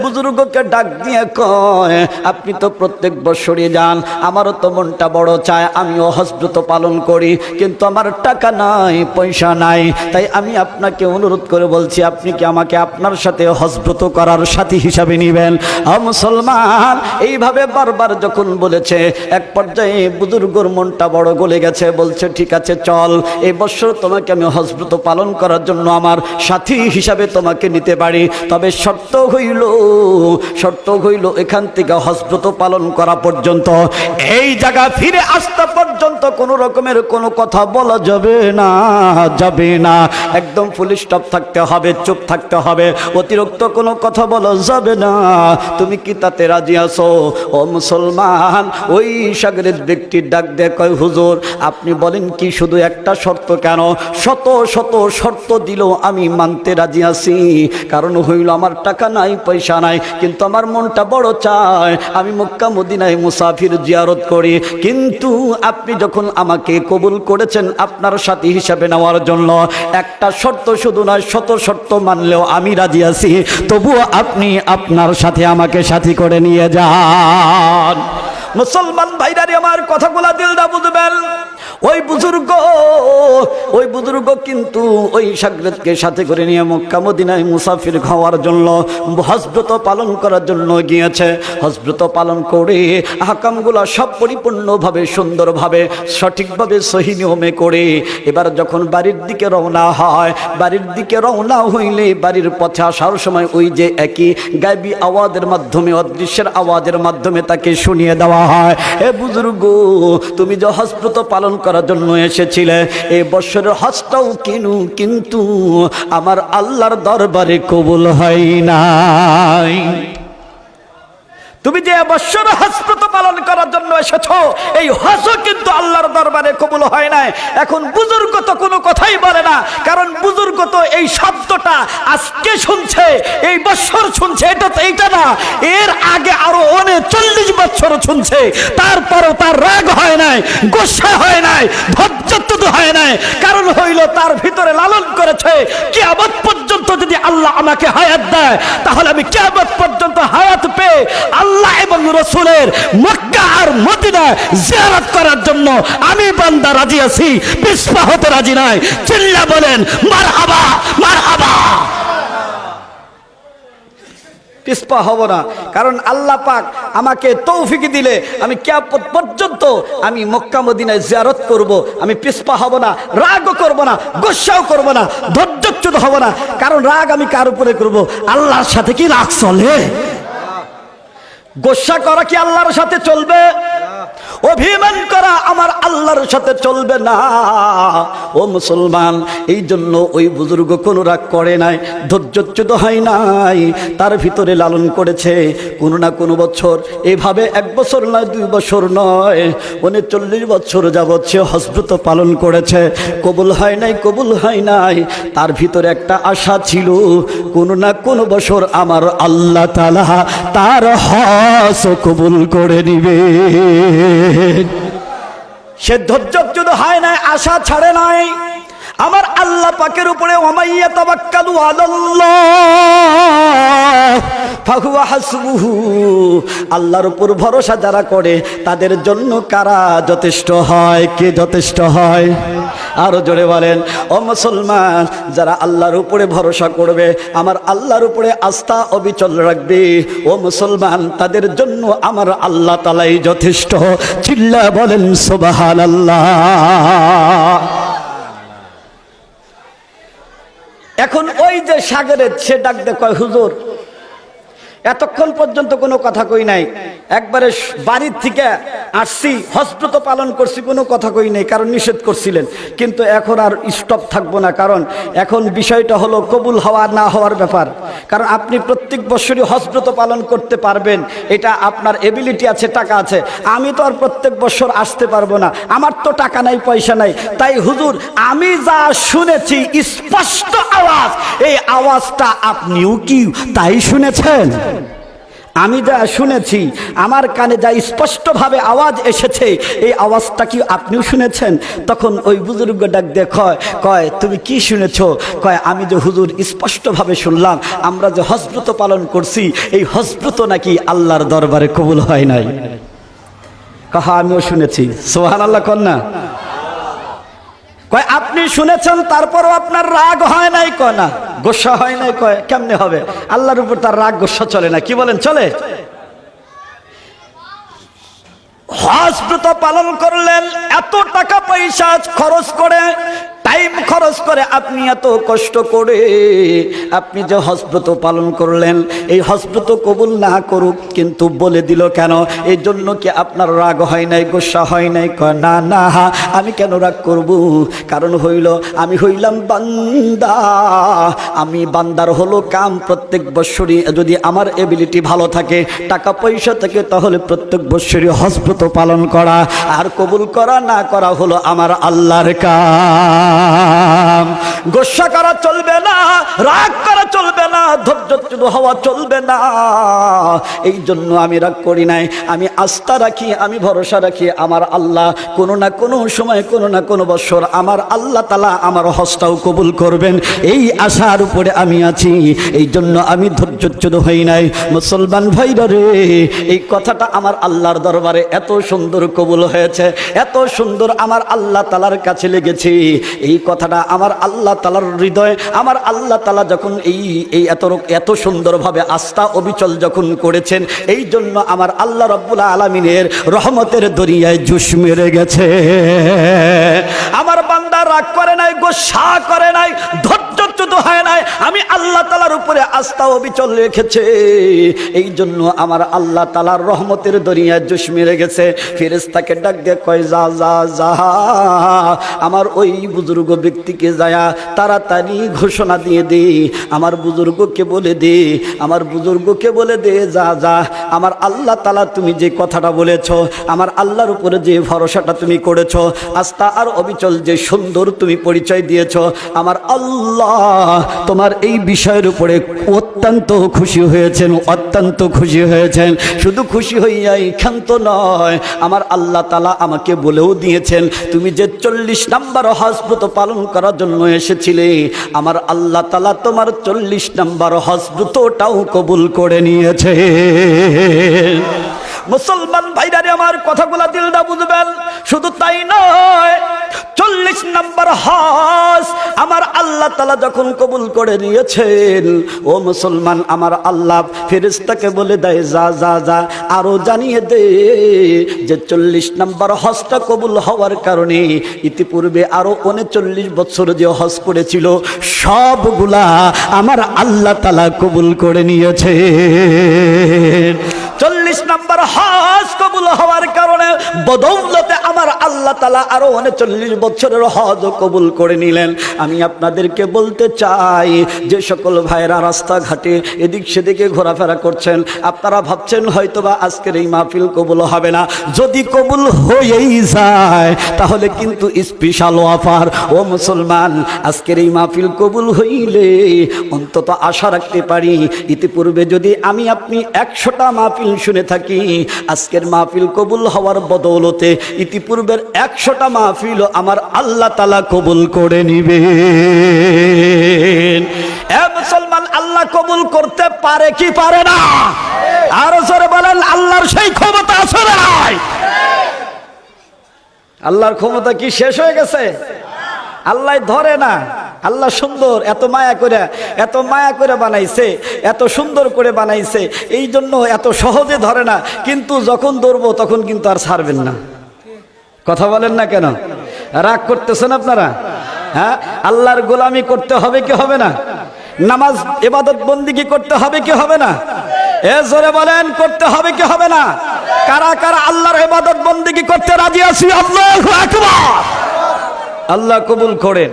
বুজুর্গকে ডাক দিয়ে কয়, আপনি তো প্রত্যেক বছরই যান, আমারও তো মনটা বড় চায় আমিও হজব্রত পালন করি, কিন্তু আমার টাকা নাই, পয়সা নাই, তাই আমি আপনাকে অনুরোধ করে বলছি, আপনি কি আমাকে আপনার সাথে হজব্রত করার সাথী হিসাবে নেবেন? মুসলমান এইভাবে বারবার যখন বলেছে, এক পর্যায়ে বুজুর্গর মনটা বড় গলে গেছে, বলছে ঠিক আছে চল, এই বছর তোমাকে আমি হজব্রত পালন করার জন্য আমার সাথী হিসাবে তোমাকে নিতে পারি, তবে শর্ত হইল এখান থেকে হজব্রত পালন করা পর্যন্ত, এই জায়গা ফিরে আসতে পর্যন্ত কোনো রকমের কোনো কথা বলা যাবে না, একদম ফুল স্টপ থাকতে হবে, চুপ থাকতে হবে, অতিরিক্ত কোনো কথা বলা যাবে না। তুমি কি তাতে রাজি আছো? ও মুসলমান, ওই সাগরের ব্যক্তির ডাক দিয়ে কয়, হুজুর আপনি বলেন কি, শুধু একটা শর্ত কেন? শত শত শর্ত দিল আমি মানতে রাজি আছি, কারণ হইল আমার টাকা নাই, পয়সা নাই, কিন্তু আমার মনটা বড় চায় আমি মক্কা মদিনায় মুসাফির জিয়ারত করি, কিন্তু আপনি যখন আমাকে কবুল করেছেন আপনার সাথী হিসাবে নেওয়ার জন্য, একটা শর্ত শুধু নয়, শত শর্ত মানলেও আমি রাজি আছি, তবুও আপনি আপনার সাথে আমাকে সাথী করে নিয়ে যান। মুসলমান ভাইরারে আমার কথাগুলা দিল দা বুঝবেন। ওই বুজুর্গ কিন্তু ওই সাগরেদকে সাথে করে নিয়ে মক্কা মদিনায় মুসাফির হওয়ার জন্য, হজব্রত পালন করার জন্য গিয়েছে। হজব্রত পালন করে আহকামগুলো সব পরিপূর্ণভাবে, সুন্দরভাবে, সঠিকভাবে, সহি নিয়মে করে এবার যখন বাড়ির দিকে রওনা হয়, বাড়ির দিকে রওনা হইলে বাড়ির পথে আসার সময় ওই যে একই গায়বী আওয়াজের মাধ্যমে, অদৃশ্যের আওয়াজের মাধ্যমে তাকে শুনিয়ে দেওয়া হয়, হে বুজুর্গ, তুমি যে হজব্রত পালন করার জন্য এসেছিলে, এই বছরের হজটাও কিন্তু আমার আল্লাহর দরবারে কবুল হয় নাই। তুমি যে বছর হজব্রত পালন করার জন্য এসেছো, এই হজও কিন্তু আল্লাহর দরবারে কবুল হয় নাই। এখন বুজুর্গ তো কোনো কথাই বলে না, কারণ বুজুর্গ তো এই শব্দটা আজকে শুনছে, এই বছর শুনছে, এইটা না, এর আগে আরো 39 বছর শুনছে, তারপরেও তার রাগ হয় নাই, গোসা হয় নাই, ধৈর্যচ্যুত হয় নাই, কারণ হইল তার ভিতরে লালন করেছে, কিয়ামত পর্যন্ত যদি আল্লাহ আমাকে হায়াত দেয়, তাহলে আমি কিয়ামত পর্যন্ত হায়াত পেয়ে আল্লাহ এবং রাসূলের মক্কা আর মদিনা জিয়ারত করার জন্য আমি বান্দা রাজি আছি, পিছপা হতে রাজি নাই। চিল্লা বলেন মারহাবা, মারহাবা। পিছপা হব না, কারণ আল্লাহ পাক আমাকে তৌফিক দিলে আমি কিয়ামত পর্যন্ত আমি মক্কা মদিনায় জিয়ারত করব, আমি পিছপা হব না, রাগও করব না, গোসাও করব না, ধৈর্যচ্যুত হব না, কারণ রাগ আমি কার উপরে করব? আল্লাহর সাথে কি রাগ চলে? গোসা করা কি আল্লাহর সাথে চলবে? অভিমান করা আমার আল্লাহর সাথে চলবে না। ও মুসলমান, এই জন্য ওই বুজুর্গ কোনো রাগ করে নাই, ধৈর্যচ্যুত হয় নাই, তার ভিতরে লালন করেছে কোনো না কোনো বছর, এভাবে 1 বছর নয়, 2 বছর নয়, 39 বছর যাবৎ সে হজব্রত পালন করেছে, কবুল হয় নাই। তার ভিতরে একটা আশা ছিল, কোনো না কোনো বছর আমার আল্লাহ তাআলা তার হজ কবুল করে নিবে। সে ধৈর্যচ্যুত হয় নাই, আশা ছাড়ে নাই। আমার আল্লাহ পাকের উপরে ওয়ামাইয়া তাওয়াক্কালু আলাল্লাহ ফাহুয়া হাসবুহু, আল্লাহর উপর ভরসা যারা করে তাদের জন্য কারা যথেষ্ট হয়? কে যথেষ্ট হয়? আরো জোরে বলেন। ও মুসলমান, যারা আল্লাহর উপরে ভরসা করবে, আমার আল্লাহর উপরে আস্থা অবিচল রাখবে, ও মুসলমান, তাদের জন্য আমার আল্লাহ তাআলাই যথেষ্ট। চিল্লা বলেন সুবহানাল্লাহ। এখন ওই যে সাগরে সে ডাক দে কয়, হুজুর এতক্ষণ পর্যন্ত কোনো কথা কই নাই, একবারে বাড়ির থেকে আসছি, হজব্রত পালন করছি, কোনো কথা কই নাই, কারণ নিষেধ করছিলেন, কিন্তু এখন আর স্টপ থাকবো না, কারণ এখন বিষয়টা হলো কবুল হওয়া না হওয়ার ব্যাপার। কারণ আপনি প্রত্যেক বছরই হজব্রত পালন করতে পারবেন, এটা আপনার এবিলিটি আছে, টাকা আছে, আমি তো আর প্রত্যেক বছর আসতে পারবো না, আমার তো টাকা নাই, পয়সা নাই, তাই হুজুর আমি যা শুনেছি স্পষ্ট আওয়াজ, এই আওয়াজটা আপনিও কি তাই শুনেছেন? আমি যা শুনেছি, আমার কানে যা স্পষ্টভাবে আওয়াজ এসেছে, এই আওয়াজটা কি আপনিও শুনেছেন? তখন ওই বুজুর্গ ডাক দিয়ে কয় তুমি কি শুনেছো? কয় আমি যে হুজুর স্পষ্টভাবে শুনলাম, আমরা যে হজব্রত পালন করছি, এই হজব্রত নাকি আল্লাহর দরবারে কবুল হয় নাই। কহা আমিও শুনেছি। সুবহানাল্লাহ কন্যা। কয় আপনি শুনেছেন, তারপরও আপনার রাগ হয় নাই? কয় না, গোসা হয় নাই। কয় কেমনে হবে? আল্লাহর উপর তার রাগ গোসা চলে না। কি বলেন, চলে? হজ ব্রত পালন করলেন, এত টাকা পয়সা খরচ করে, টাইম খরচ করে, আপনি এত কষ্ট করে আপনি যে হজব্রত পালন করলেন, এই হজব্রত কবুল না করুক কিন্তু বলে দিল কেন? এই জন্য কি আপনার রাগ হয় নাই, গোসা হয় নাই? কয় না না, আমি কেন রাগ করব? কারণ হইল আমি হইলাম বান্দা, আমি বান্দার হলো কাম প্রত্যেক বৎসরই যদি আমার এবিলিটি ভালো থাকে, টাকা পয়সা থাকে, তাহলে প্রত্যেক বৎসরই হজব্রত পালন করা আর কবুল করা না করা হলো আমার আল্লাহর কাম। গোসা করা চলবে না, রাগ করা চলবে না, ধৈর্যচ্যুত হওয়া চলবে না। এই জন্য আমি রাগ করি নাই, আমি আস্থা রাখি, আমি ভরসা রাখি আমার আল্লাহ কোনো না কোনো সময়, কোনো না কোনো বছর আমার আল্লাহ তাআলা আমার হজটাও কবুল করবেন, এই আশার উপরে আমি আছি। এই জন্য আমি ধৈর্যচ্যুত হই নাই। মুসলমান ভাইরা রে, এই কথাটা আমার আল্লাহর দরবারে এত সুন্দর কবুল হয়েছে, এত সুন্দর আমার আল্লাহ তাআলার কাছে লেগেছে। এই কথাটা আমার আল্লাহ তাআলার হৃদয়, আমার আল্লাহ তাআলা যখন এই এত সুন্দরভাবে আস্থা অবিচল যখন করেছেন, এই জন্য আমার আল্লাহ রাব্বুল আলামিনের রহমতের দরিয়ায় জুস মেরে গেছে। আমার বান্দা রাগ করে নাই, গোসা করে নাই, ধৈর্যচ্যুত হয় নাই, আমি আল্লাহ তাআলার উপরে আস্থা অবিচল রেখেছে। এই জন্য আমার আল্লাহ তাআলার রহমতের দরিয়ায় জুস মেরে গেছে। ফেরেশতাকে ডাক দিয়ে কয় যা যা যা, আমার ওই বুজুর্গ ব্যক্তিকে যায়া তাড়াতাড়ি ঘোষণা দিয়ে দে, আমার বুজুর্গকে বলে দে, আমার বুজুর্গকে বলে দে, যা যা, আমার আল্লাহ তাআলা তুমি যে কথাটা বলেছ, আমার আল্লাহর উপরে যে ভরসাটা তুমি করেছ, আস্থা আর অবিচল যে সুন্দর তুমি পরিচয় দিয়েছ, আমার আল্লাহ তোমার এই বিষয়ের উপরে অত্যন্ত খুশি হয়েছেন, অত্যন্ত খুশি হয়েছেন। শুধু খুশি হইয়াই ক্ষান্ত নয়, আমার আল্লাহ তাআলা আমাকে বলেও দিয়েছেন, তুমি যে 40 নম্বর হজব্রত পালন করার জন্য এসেছিলে, আমার আল্লাহ তাআলা তোমার 40 নম্বর হজব্রতটাও কবুল করে নিয়েছে। মুসলমান ভাইরা আমার কথাগুলা দিলটা বুঝবেন। শুধু তাই নয়, 40 নম্বর হজ আমার আল্লাহ তাআলা যখন কবুল করে নিয়েছেন, ও মুসলমান, আমার আল্লাহ ফেরেশতাকে বলে দেয়, যা যা যা, আরো জানিয়ে দে যে 40 নম্বর হজটা কবুল হওয়ার কারণে ইতিপূর্বে আরো 39 বছর যে হজ করেছিল, সবগুলা আমার আল্লাহ তাআলা কবুল করে নিয়েছে। 40 নম্বর হজ কবুল হওয়ার কারণে বদৌলতে আমার আল্লাহ তাআলা আরো 39 বছরের হজ কবুল করে নিলেন। আমি আপনাদেরকে বলতে চাই, যে সকল ভাইরা রাস্তাঘাটে এদিক সেদিকে ঘোরাফেরা করছেন, আপনারা ভাবছেন হয়তোবা আজকের এই মাহফিল কবুল হবে না। যদি কবুল হয়েই যায় তাহলে কিন্তু স্পেশাল অফার। ও মুসলমান, আজকের এই মাহফিল কবুল হইলে অন্তত আশা রাখতে পারি, ইতিপূর্বে যদি আমি আপনি 100টা মাহফিল শুনে থাকি, আজকের মাহফিল কবুল হওয়ার বদৌলতে ইতিপূর্বের 100টা মাহফিল আমার আল্লাহ তাআলা কবুল করে নিবে। এ মুসলমান, আল্লাহ কবুল করতে পারে কি পারে না? আরো জোরে বলেন, আল্লাহর সেই ক্ষমতা আছে না নাই? আল্লাহর ক্ষমতা কি শেষ হয়ে গেছে? আল্লাহ ধরে না। আল্লাহ সুন্দর, এত মায়া করে বানাইছে, এত সুন্দর করে বানাইছে, এই জন্য এত সহজে ধরে না। কিন্তু যখন ধরবো তখন কিন্তু আর ছাড়বেন না। কথা বলেন না কেন? রাগ করতেছেন আপনারা? হ্যাঁ, আল্লাহর গোলামি করতে হবে কি হবে না? নামাজ ইবাদত বন্দেগী করতে হবে কি হবে না? এ জোরে বলেন, করতে হবে কি হবে না? কারা কারা আল্লাহর ইবাদত বন্দেগী করতে রাজি আছি? আল্লাহু আকবার। আল্লাহ কবুল করেন।